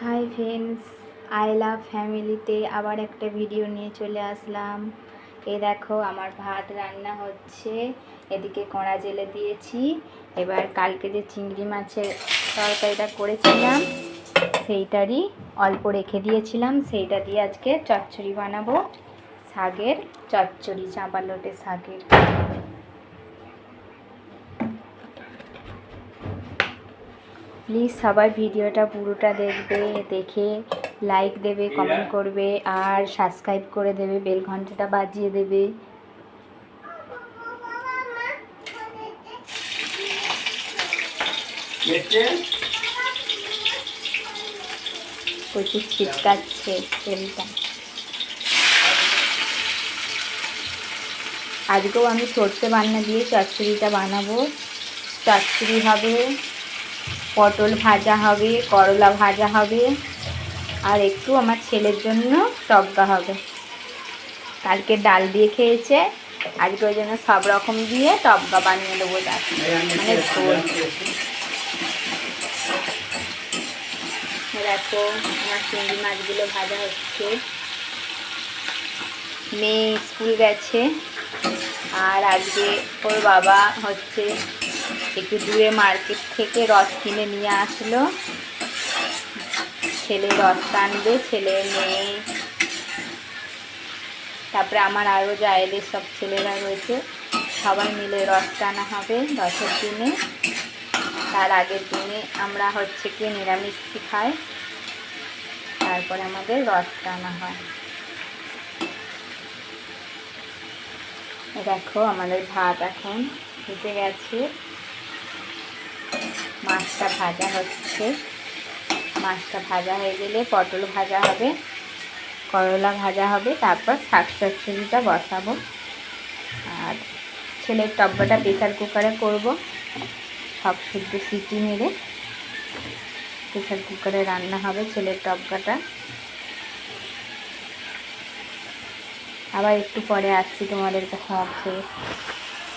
Hi friends, I love ফ্যামিলিতে আবার একটা ভিডিও নিয়ে চলে আসলাম। এই দেখো আমার ভাত রান্না হচ্ছে, এদিকে কড়া জেলে দিয়েছি। এবার কালকে যে চিংড়ি মাছের তরকারিটা করেছিলাম সেইটারই অল্প রেখে দিয়েছিলাম, সেইটা দিয়ে আজকে চচ্চড়ি বানাবো। শাকের চচ্চড়ি, চাঁপা লোটে শাকের। প্লিজ সবাই ভিডিওটা পুরোটা দেখবে, দেখে লাইক দেবে, কমেন্ট করবে আর সাবস্ক্রাইব করে দেবে, বেল ঘন্টাটা বাজিয়ে দেবে। প্রচুর ছিটকাচ্ছে তেলটা। আজকেও আমি সর্ষে বান্না দিয়ে চচ্চড়িটা বানাবো। চচ্চড়ি হবে, পটল ভাজা হবে, করলা ভাজা হবে আর একটু আমার ছেলের জন্য টগা হবে। কালকে ডাল দিয়ে খেয়েছে, আজকে ওই জন্য সব রকম দিয়ে টগা বানিয়ে দেবো, মানে ঝোল। দেখো আমার চিংড়ি মাছগুলো ভাজা হচ্ছে। মেয়ে স্কুল গেছে আর আজকে ওর বাবা হচ্ছে একটু দূরে মার্কেট থেকে রস কিনে নিয়ে আসলো। ছেলে রস টানবে, ছেলে মেয়ে, তারপরে আমার আরও যা এদের সব ছেলেরা রয়েছে, সবাই মিলে রস টানা হবে রসের দিনে। তার আগের দিনে আমরা হচ্ছে কি নিরামিষ খাই, তারপরে আমাদের রস টানা হয়। দেখো আমাদের ভাত এখন ফুটে গেছে, মাছটা ভাজা হচ্ছে। মাছটা ভাজা হয়ে গেলে পটল ভাজা হবে, করলা ভাজা হবে, তারপর শাক চচ্চড়িটা বসাবো। আর ছেলের টব্বাটা প্রেসার কুকারে করব, সব শুদ্ধ সিটি মেরে প্রেসার কুকারে রান্না হবে ছেলের টব্বাটা। আবার একটু পরে আসছি তোমাদের কাছে।